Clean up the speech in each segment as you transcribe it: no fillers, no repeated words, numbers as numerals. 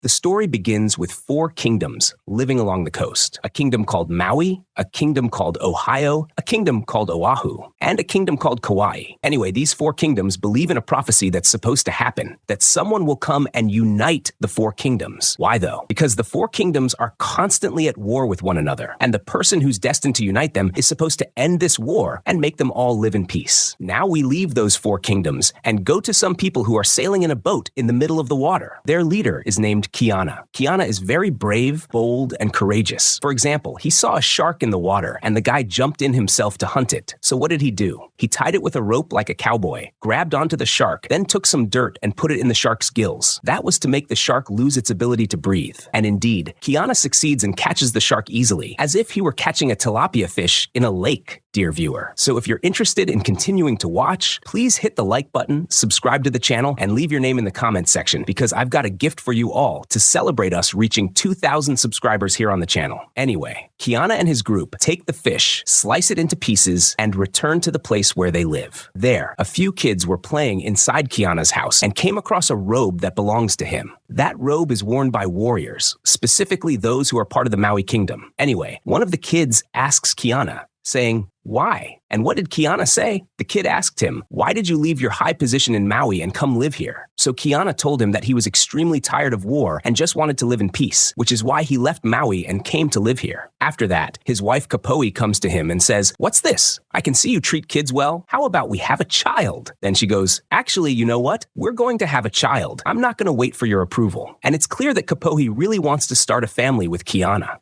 The story begins with 4 kingdoms living along the coast. A kingdom called Maui, a kingdom called Ohio, a kingdom called Oahu, and a kingdom called Kauai. Anyway, these 4 kingdoms believe in a prophecy that's supposed to happen, that someone will come and unite the 4 kingdoms. Why though? Because the 4 kingdoms are constantly at war with one another, and the person who's destined to unite them is supposed to end this war and make them all live in peace. Now we leave those 4 kingdoms and go to some people who are sailing in a boat in the middle of the water. Their leader is named Kiana. Kiana is very brave, bold, and courageous. For example, he saw a shark in the water and the guy jumped in himself to hunt it. So what did he do? He tied it with a rope like a cowboy, grabbed onto the shark, then took some dirt and put it in the shark's gills. That was to make the shark lose its ability to breathe. And indeed, Kiana succeeds and catches the shark easily, as if he were catching a tilapia fish in a lake, dear viewer. So if you're interested in continuing to watch, please hit the like button, subscribe to the channel, and leave your name in the comments section, because I've got a gift for you all to celebrate us reaching 2,000 subscribers here on the channel. Anyway, Kiana and his group take the fish, slice it into pieces, and return to the place where they live. There, a few kids were playing inside Kiana's house and came across a robe that belongs to him. That robe is worn by warriors, specifically those who are part of the Maui Kingdom. Anyway, one of the kids asks Kiana, saying, "Why?" And what did Kiana say? The kid asked him, "Why did you leave your high position in Maui and come live here?" So Kiana told him that he was extremely tired of war and just wanted to live in peace, which is why he left Maui and came to live here. After that, his wife Kapoi comes to him and says, "What's this? I can see you treat kids well. How about we have a child?" Then she goes, "Actually, you know what? We're going to have a child. I'm not going to wait for your approval." And it's clear that Kapoi really wants to start a family with Kiana.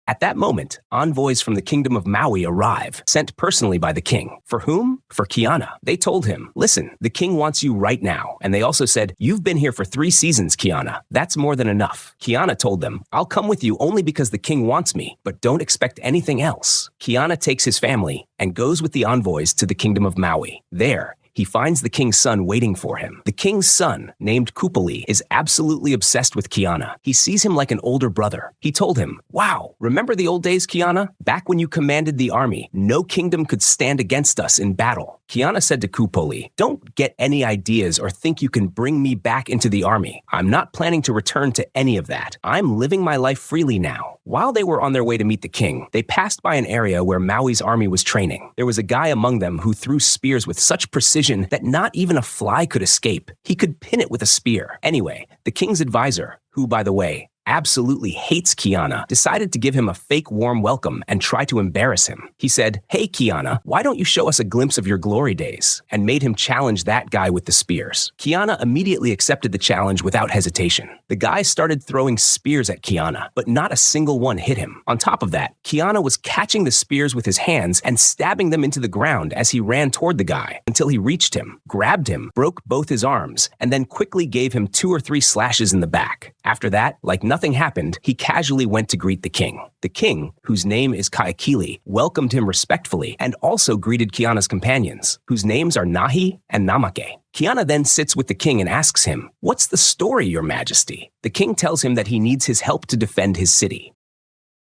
At that moment, envoys from the kingdom of Maui arrive, sent personally by the king. For whom? For Kiana. They told him, "Listen, the king wants you right now." And they also said, "You've been here for 3 seasons, Kiana. That's more than enough." Kiana told them, "I'll come with you only because the king wants me, but don't expect anything else." Kiana takes his family and goes with the envoys to the kingdom of Maui. There, he finds the king's son waiting for him. The king's son, named Kupali, is absolutely obsessed with Kiana. He sees him like an older brother. He told him, "Wow, remember the old days, Kiana? Back when you commanded the army, no kingdom could stand against us in battle." Kiana said to Kupali, "Don't get any ideas or think you can bring me back into the army. I'm not planning to return to any of that. I'm living my life freely now." While they were on their way to meet the king, they passed by an area where Maui's army was training. There was a guy among them who threw spears with such precision that not even a fly could escape. He could pin it with a spear. Anyway, the king's advisor, who, by the way, absolutely hates Kiana, decided to give him a fake warm welcome and try to embarrass him. He said, "Hey Kiana, why don't you show us a glimpse of your glory days?" and made him challenge that guy with the spears. Kiana immediately accepted the challenge without hesitation. The guy started throwing spears at Kiana, but not a single one hit him. On top of that, Kiana was catching the spears with his hands and stabbing them into the ground as he ran toward the guy until he reached him, grabbed him, broke both his arms, and then quickly gave him 2 or 3 slashes in the back. After that, like nothing happened, he casually went to greet the king. The king, whose name is Kaikili, welcomed him respectfully and also greeted Kiana's companions, whose names are Nahi and Namake. Kiana then sits with the king and asks him, "What's the story, your majesty?" The king tells him that he needs his help to defend his city.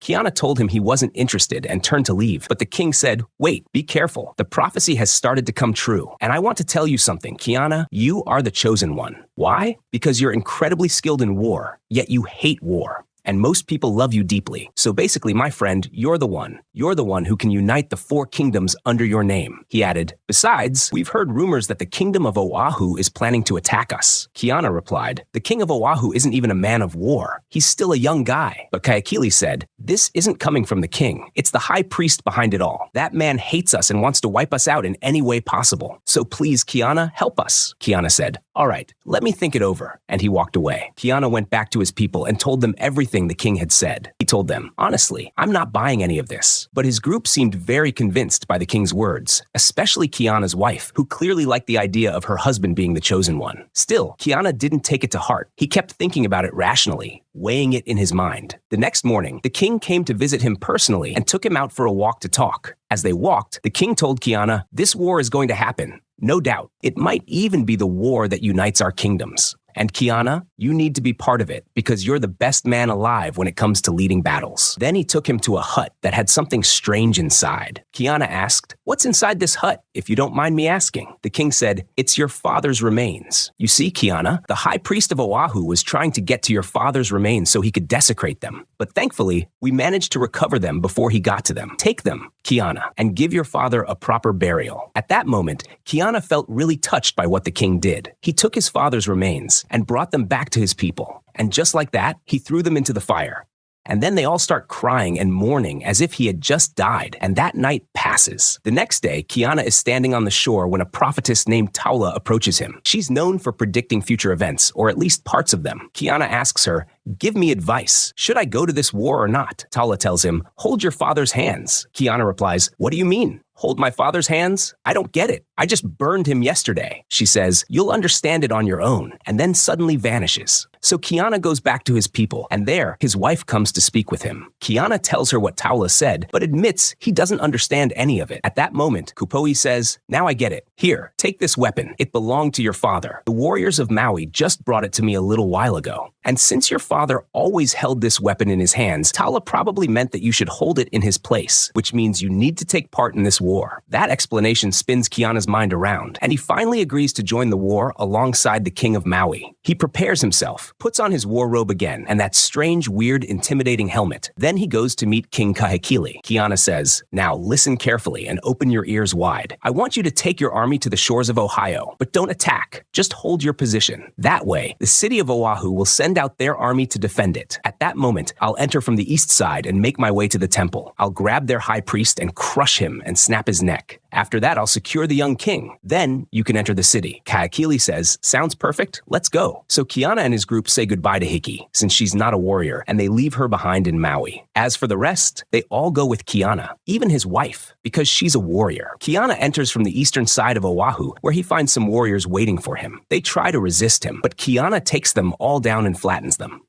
Kiana told him he wasn't interested and turned to leave, but the king said, "Wait, be careful. The prophecy has started to come true. And I want to tell you something, Kiana, you are the chosen one." Why? Because you're incredibly skilled in war, yet you hate war. And most people love you deeply. So basically, my friend, you're the one. You're the one who can unite the 4 kingdoms under your name. He added, "Besides, we've heard rumors that the kingdom of Oahu is planning to attack us." Kiana replied, "The king of Oahu isn't even a man of war. He's still a young guy." But Kaikili said, "This isn't coming from the king. It's the high priest behind it all. That man hates us and wants to wipe us out in any way possible. So please, Kiana, help us." Kiana said, "All right, let me think it over." And he walked away. Kiana went back to his people and told them everything the king had said. He told them, "Honestly, I'm not buying any of this." But his group seemed very convinced by the king's words, especially Kiana's wife, who clearly liked the idea of her husband being the chosen one. Still, Kiana didn't take it to heart. He kept thinking about it rationally, weighing it in his mind. The next morning, the king came to visit him personally and took him out for a walk to talk. As they walked, the king told Kiana, "This war is going to happen. No doubt. It might even be the war that unites our kingdoms." And Kiana, you need to be part of it because you're the best man alive when it comes to leading battles. Then he took him to a hut that had something strange inside. Kiana asked, "What's inside this hut, if you don't mind me asking?" The king said, "It's your father's remains." You see, Kiana, the high priest of Oahu was trying to get to your father's remains so he could desecrate them. But thankfully, we managed to recover them before he got to them. Take them, Kiana, and give your father a proper burial. At that moment, Kiana felt really touched by what the king did. He took his father's remains and brought them back to his people. And just like that, he threw them into the fire. And then they all start crying and mourning as if he had just died, and that night passes. The next day, Kiana is standing on the shore when a prophetess named Taula approaches him. She's known for predicting future events, or at least parts of them. Kiana asks her, "Give me advice. Should I go to this war or not?" Taula tells him, "Hold your father's hands." Kiana replies, "What do you mean? Hold my father's hands? I don't get it. I just burned him yesterday." She says, "You'll understand it on your own," and then suddenly vanishes. So Kiana goes back to his people, and there, his wife comes to speak with him. Kiana tells her what Taula said, but admits he doesn't understand any of it. At that moment, Kupoi says, "Now I get it. Here, take this weapon. It belonged to your father. The warriors of Maui just brought it to me a little while ago. And since your father always held this weapon in his hands, Taula probably meant that you should hold it in his place, which means you need to take part in this war." That explanation spins Kiana's mind around, and he finally agrees to join the war alongside the king of Maui. He prepares himself, puts on his war robe again, and that strange, weird, intimidating helmet. Then he goes to meet King Kahekili. Kiana says, "Now listen carefully and open your ears wide. I want you to take your army to the shores of Ohio, but don't attack. Just hold your position. That way, the city of Oahu will send out their army to defend it. At that moment, I'll enter from the east side and make my way to the temple. I'll grab their high priest and crush him and snap his neck. After that, I'll secure the young king. Then you can enter the city." Kahekili says, "Sounds perfect. Let's go." So Kiana and his group say goodbye to Hiki, since she's not a warrior, and they leave her behind in Maui. As for the rest, they all go with Kiana, even his wife, because she's a warrior. Kiana enters from the eastern side of Oahu, where he finds some warriors waiting for him. They try to resist him, but Kiana takes them all down and flattens them.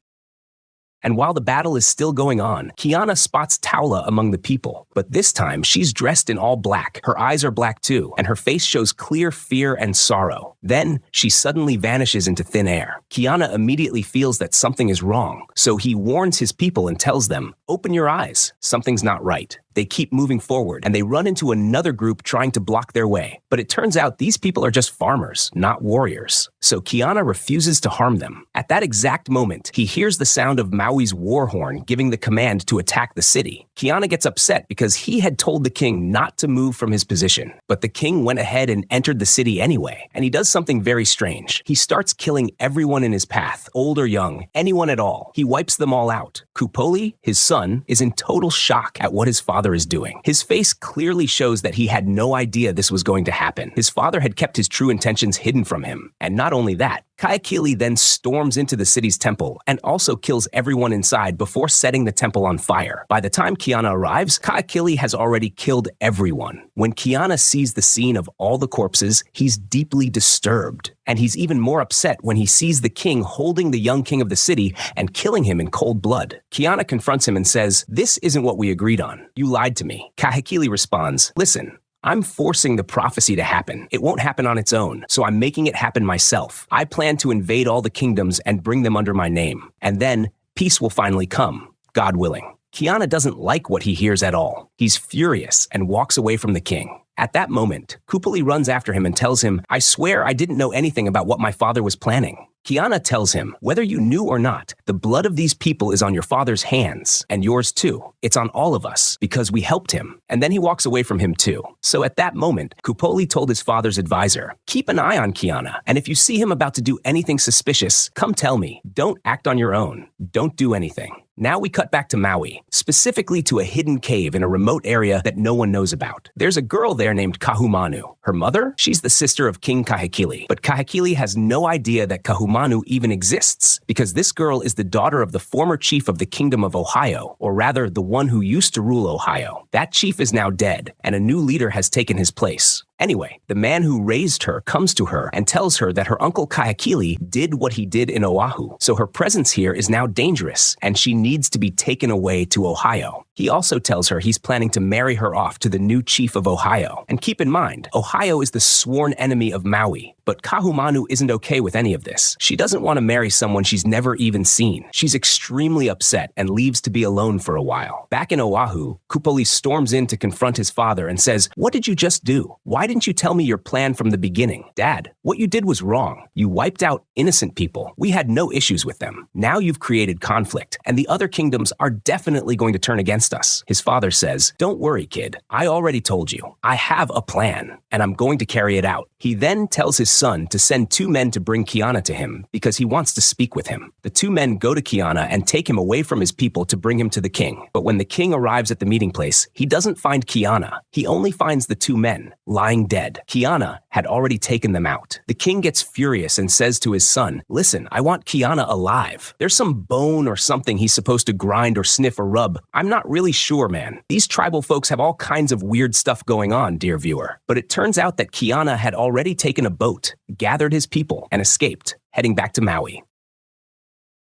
And while the battle is still going on, Kiana spots Taula among the people. But this time, she's dressed in all black. Her eyes are black too, and her face shows clear fear and sorrow. Then, she suddenly vanishes into thin air. Kiana immediately feels that something is wrong, so he warns his people and tells them, "Open your eyes. Something's not right." They keep moving forward, and they run into another group trying to block their way. But it turns out these people are just farmers, not warriors. So Kiana refuses to harm them. At that exact moment, he hears the sound of Maui's war horn giving the command to attack the city. Kiana gets upset because he had told the king not to move from his position. But the king went ahead and entered the city anyway, and he does something very strange. He starts killing everyone in his path, old or young, anyone at all. He wipes them all out. Kupoli, his son, is in total shock at what his father is doing. His face clearly shows that he had no idea this was going to happen. His father had kept his true intentions hidden from him. And not only that, Kahekili then storms into the city's temple and also kills everyone inside before setting the temple on fire. By the time Kiana arrives, Kahekili has already killed everyone. When Kiana sees the scene of all the corpses, he's deeply disturbed. And he's even more upset when he sees the king holding the young king of the city and killing him in cold blood. Kiana confronts him and says, "This isn't what we agreed on. You lied to me." Kahekili responds, "Listen, I'm forcing the prophecy to happen. It won't happen on its own, so I'm making it happen myself. I plan to invade all the kingdoms and bring them under my name. And then peace will finally come, God willing." Kiana doesn't like what he hears at all. He's furious and walks away from the king. At that moment, Kupoli runs after him and tells him, "I swear I didn't know anything about what my father was planning." Kiana tells him, "Whether you knew or not, the blood of these people is on your father's hands, and yours too. It's on all of us, because we helped him." And then he walks away from him too. So at that moment, Kupoli told his father's advisor, "Keep an eye on Kiana, and if you see him about to do anything suspicious, come tell me. Don't act on your own. Don't do anything." Now we cut back to Maui, specifically to a hidden cave in a remote area that no one knows about. There's a girl there named Kahumanu. Her mother? She's the sister of King Kahekili. But Kahekili has no idea that Kahumanu even exists, because this girl is the daughter of the former chief of the Kingdom of Ohio, or rather, the one who used to rule Ohio. That chief is now dead, and a new leader has taken his place. Anyway, the man who raised her comes to her and tells her that her uncle Kahekili did what he did in Oahu, so her presence here is now dangerous, and she needs to be taken away to Ohio. He also tells her he's planning to marry her off to the new chief of Ohio. And keep in mind, Ohio is the sworn enemy of Maui, but Kahumanu isn't okay with any of this. She doesn't want to marry someone she's never even seen. She's extremely upset and leaves to be alone for a while. Back in Oahu, Kupoli storms in to confront his father and says, "What did you just do? Why didn't you tell me your plan from the beginning? Dad, what you did was wrong. You wiped out innocent people. We had no issues with them. Now you've created conflict, and the other kingdoms are definitely going to turn against us." His father says, "Don't worry, kid. I already told you. I have a plan, and I'm going to carry it out." He then tells his son to send 2 men to bring Kiana to him because he wants to speak with him. The 2 men go to Kiana and take him away from his people to bring him to the king. But when the king arrives at the meeting place, he doesn't find Kiana. He only finds the 2 men lying dead. Kiana had already taken them out. The king gets furious and says to his son, "Listen, I want Kiana alive. There's some bone or something he's supposed to grind or sniff or rub. I'm not really sure, man. These tribal folks have all kinds of weird stuff going on, dear viewer." But it turns out that Kiana had already taken a boat, gathered his people, and escaped, heading back to Maui.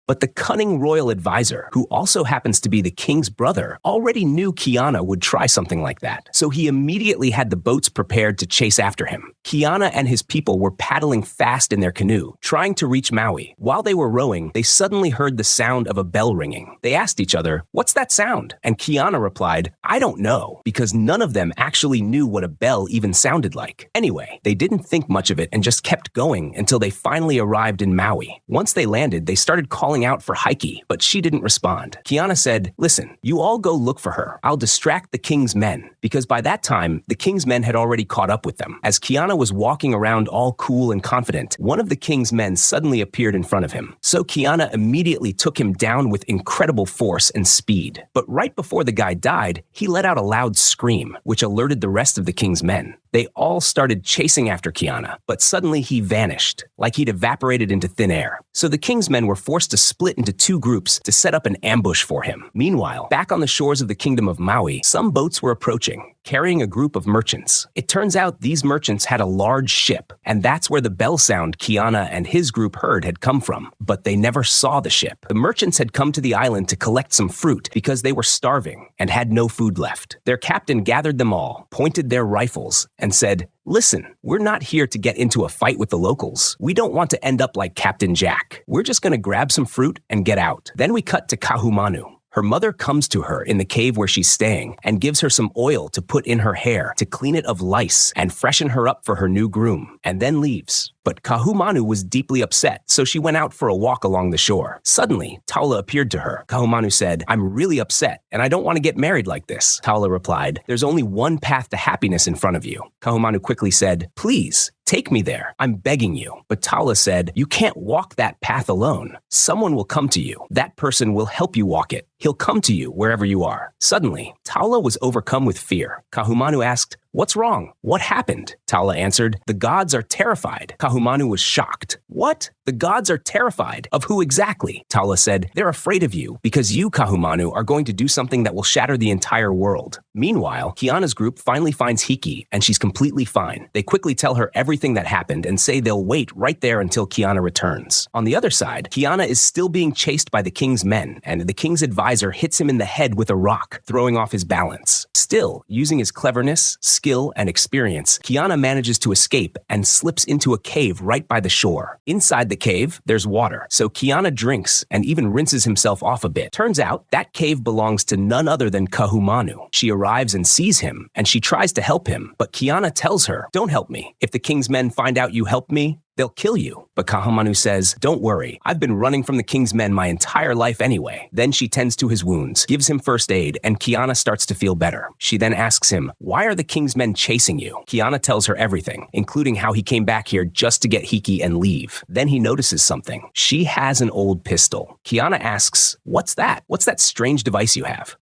But the cunning royal advisor, who also happens to be the king's brother, already knew Kiana would try something like that. So he immediately had the boats prepared to chase after him. Kiana and his people were paddling fast in their canoe, trying to reach Maui. While they were rowing, they suddenly heard the sound of a bell ringing. They asked each other, "What's that sound?" And Kiana replied, "I don't know," because none of them actually knew what a bell even sounded like. Anyway, they didn't think much of it and just kept going until they finally arrived in Maui. Once they landed, they started calling out for Heike, but she didn't respond. Kiana said, "Listen, you all go look for her. I'll distract the king's men," because by that time, the king's men had already caught up with them. As Kiana was walking around all cool and confident, one of the king's men suddenly appeared in front of him. So Kiana immediately took him down with incredible force and speed. But right before the guy died, he let out a loud scream, which alerted the rest of the king's men. They all started chasing after Kiana, but suddenly he vanished, like he'd evaporated into thin air. So the king's men were forced to split into 2 groups to set up an ambush for him. Meanwhile, back on the shores of the kingdom of Maui, some boats were approaching, carrying a group of merchants. It turns out these merchants had a large ship, and that's where the bell sound Kiana and his group heard had come from, but they never saw the ship. The merchants had come to the island to collect some fruit because they were starving and had no food left. Their captain gathered them all, pointed their rifles, and said, "Listen, we're not here to get into a fight with the locals. We don't want to end up like Captain Jack. We're just going to grab some fruit and get out." Then we cut to Kahumanu. Her mother comes to her in the cave where she's staying and gives her some oil to put in her hair to clean it of lice and freshen her up for her new groom, and then leaves. But Kahumanu was deeply upset, so she went out for a walk along the shore. Suddenly, Taula appeared to her. Kahumanu said, "I'm really upset, and I don't want to get married like this." Taula replied, "There's only one path to happiness in front of you." Kahumanu quickly said, "Please, take me there. I'm begging you." But Taula said, "You can't walk that path alone. Someone will come to you. That person will help you walk it. He'll come to you wherever you are." Suddenly, Taula was overcome with fear. Kahumanu asked, "What's wrong? What happened?" Taula answered, "The gods are terrified." Kahumanu was shocked. "What? The gods are terrified? Of who exactly?" Taula said, "They're afraid of you because you, Kahumanu, are going to do something that will shatter the entire world." Meanwhile, Kiana's group finally finds Hiki, and she's completely fine. They quickly tell her everything that happened and say they'll wait right there until Kiana returns. On the other side, Kiana is still being chased by the king's men, and the king's advisor hits him in the head with a rock, throwing off his balance. Still, using his cleverness, skill, and experience, Kiana manages to escape and slips into a cave right by the shore. Inside the cave, there's water, so Kiana drinks and even rinses himself off a bit. Turns out, that cave belongs to none other than Kahumanu. She arrives and sees him, and she tries to help him, but Kiana tells her, "Don't help me. If the king's men find out you helped me, they'll kill you." But Kahumanu says, "Don't worry, I've been running from the king's men my entire life anyway." Then she tends to his wounds, gives him first aid, and Kiana starts to feel better. She then asks him, "Why are the king's men chasing you?" Kiana tells her everything, including how he came back here just to get Hiki and leave. Then he notices something. She has an old pistol. Kiana asks, "What's that? What's that strange device you have?"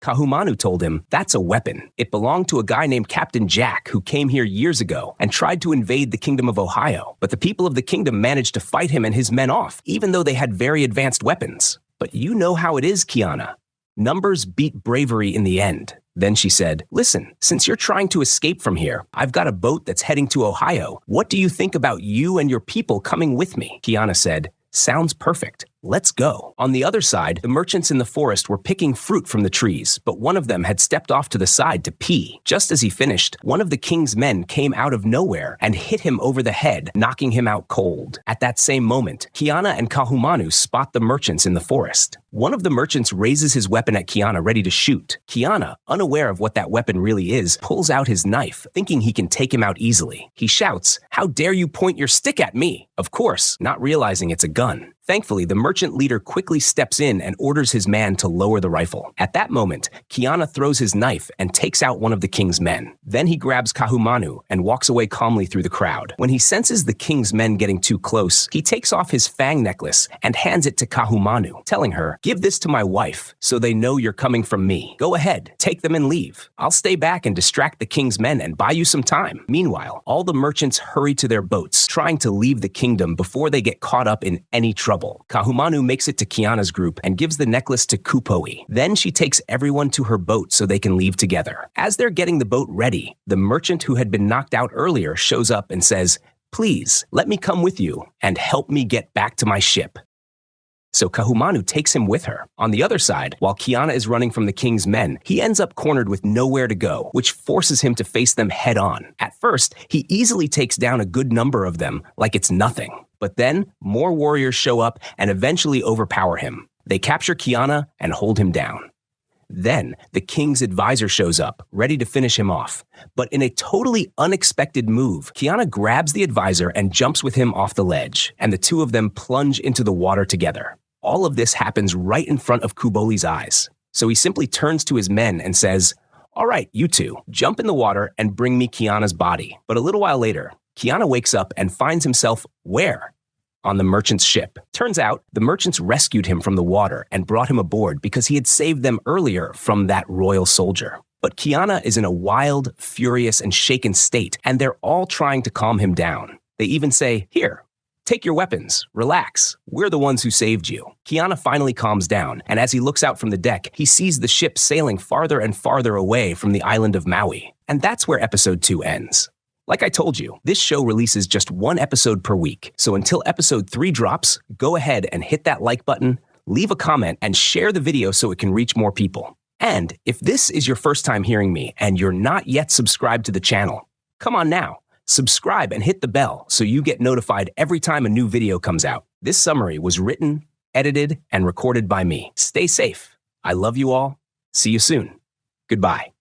Kahumanu told him, "That's a weapon. It belonged to a guy named Captain Jack who came here years ago and tried to invade the kingdom of Ohio. But the people of the kingdom managed to fight him and his men off, even though they had very advanced weapons. But you know how it is, Kiana. Numbers beat bravery in the end." Then she said, "Listen, since you're trying to escape from here, I've got a boat that's heading to Ohio. What do you think about you and your people coming with me?" Kiana said, "Sounds perfect. Let's go. On the other side, the merchants in the forest were picking fruit from the trees, but one of them had stepped off to the side to pee. Just as he finished, one of the king's men came out of nowhere and hit him over the head, knocking him out cold. At that same moment, Kiana and Kahumanu spot the merchants in the forest. One of the merchants raises his weapon at Kiana, ready to shoot. Kiana, unaware of what that weapon really is, pulls out his knife, thinking he can take him out easily. He shouts, "How dare you point your stick at me?" Of course, not realizing it's a gun. Thankfully, the merchant leader quickly steps in and orders his man to lower the rifle. At that moment, Kiana throws his knife and takes out one of the king's men. Then he grabs Kahumanu and walks away calmly through the crowd. When he senses the king's men getting too close, he takes off his fang necklace and hands it to Kahumanu, telling her, "Give this to my wife so they know you're coming from me. Go ahead, take them and leave. I'll stay back and distract the king's men and buy you some time." Meanwhile, all the merchants hurry to their boats, trying to leave the kingdom before they get caught up in any trouble. Kahumanu makes it to Kiana's group and gives the necklace to Kupoi. Then she takes everyone to her boat so they can leave together. As they're getting the boat ready, the merchant who had been knocked out earlier shows up and says, "Please, let me come with you and help me get back to my ship." So Kahumanu takes him with her. On the other side, while Kiana is running from the king's men, he ends up cornered with nowhere to go, which forces him to face them head on. At first, he easily takes down a good number of them like it's nothing. But then, more warriors show up and eventually overpower him. They capture Kiana and hold him down. Then, the king's advisor shows up, ready to finish him off. But in a totally unexpected move, Kiana grabs the advisor and jumps with him off the ledge, and the two of them plunge into the water together. All of this happens right in front of Kuboli's eyes. So he simply turns to his men and says, "All right, you two, jump in the water and bring me Kiana's body." But a little while later, Kiana wakes up and finds himself where? On the merchant's ship. Turns out, the merchants rescued him from the water and brought him aboard because he had saved them earlier from that royal soldier. But Kiana is in a wild, furious, and shaken state, and they're all trying to calm him down. They even say, "Here, take your weapons, relax, we're the ones who saved you." Kiana finally calms down, and as he looks out from the deck, he sees the ship sailing farther and farther away from the island of Maui. And that's where episode 2 ends. Like I told you, this show releases just one episode per week, so until episode 3 drops, go ahead and hit that like button, leave a comment, and share the video so it can reach more people. And if this is your first time hearing me and you're not yet subscribed to the channel, come on now. Subscribe and hit the bell so you get notified every time a new video comes out. This summary was written, edited, and recorded by me. Stay safe. I love you all. See you soon. Goodbye.